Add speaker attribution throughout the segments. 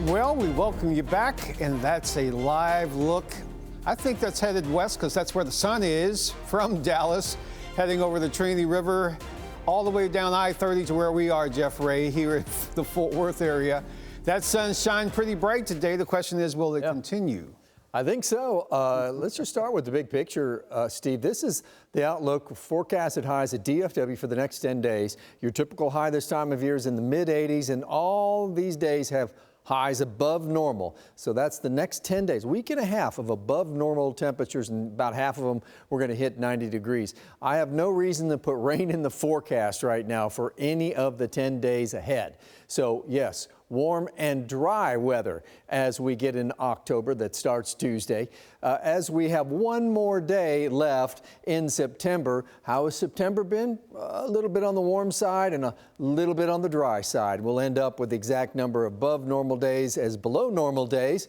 Speaker 1: Well, we welcome you back, and that's a live look. I think that's headed west because that's where the sun is, from Dallas, heading over the Trinity River, all the way down I-30 to where we are, Jeff Ray, here in the Fort Worth area. That sun shined pretty bright today. The question is, will it continue?
Speaker 2: I think so. Let's just start with the big picture, Steve. This is the outlook, forecasted highs at DFW for the next 10 days. Your typical high this time of year is in the mid-80s, and all these days have highs above normal. So that's the next 10 days, week and a half of above normal temperatures, and about half of them we're going to hit 90 degrees. I have no reason to put rain in the forecast right now for any of the 10 days ahead. So yes, warm and dry weather as we get in October. That starts Tuesday. As we have one more day left in September. How has September been? A little bit on the warm side and a little bit on the dry side. We'll end up with the exact number above normal days as below normal days.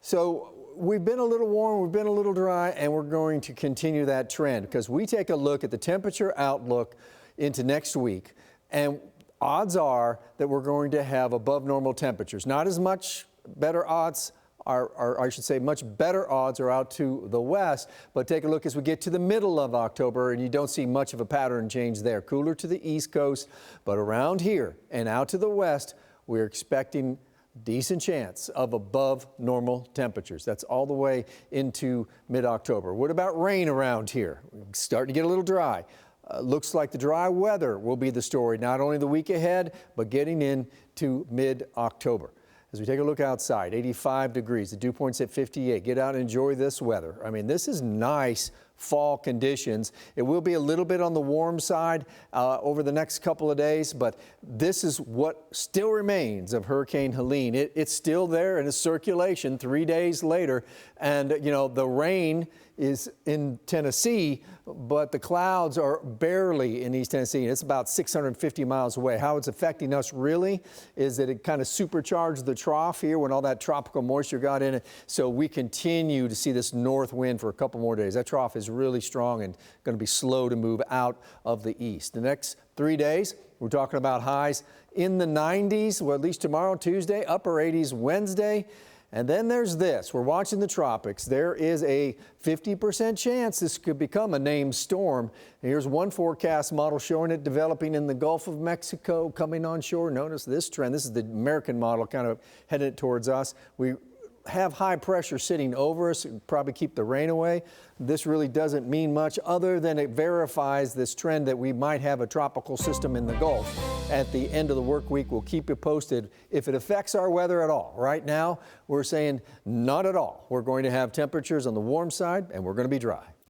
Speaker 2: So we've been a little warm, we've been a little dry, and we're going to continue that trend because we take a look at the temperature outlook into next week, and odds are that we're going to have above normal temperatures. Not as much better odds, or I should say much better odds are out to the west, but take a look as we get to the middle of October and you don't see much of a pattern change there. Cooler to the east coast, but around here and out to the west, we're expecting decent chance of above normal temperatures. That's all the way into mid-October. What about rain around here? Starting to get a little dry. Looks like the dry weather will be the story, not only the week ahead, but getting into mid-October. As we take a look outside, 85 degrees, the dew point's at 58. Get out and enjoy this weather. I mean, this is nice fall conditions. It will be a little bit on the warm side over the next couple of days, but this is what still remains of Hurricane Helene. It's still there in a circulation 3 days later, and you know, the rain is in Tennessee, but the clouds are barely in East Tennessee. It's about 650 miles away. How it's affecting us really is that it kind of supercharged the trough here when all that tropical moisture got in it. So we continue to see this north wind for a couple more days. That trough is really strong and going to be slow to move out of the east. The next 3 days, we're talking about highs in the 90s, well, at least tomorrow, Tuesday, upper 80s Wednesday. And then there's this. We're watching the tropics. There is a 50% chance this could become a named storm. And here's one forecast model showing it developing in the Gulf of Mexico, coming on shore. Notice this trend. This is the American model kind of headed towards us. We have high pressure sitting over us, probably keep the rain away. This really doesn't mean much other than it verifies this trend that we might have a tropical system in the Gulf. At the end of the work week, we'll keep you posted if it affects our weather at all. Right now, we're saying not at all. We're going to have temperatures on the warm side and we're going to be dry.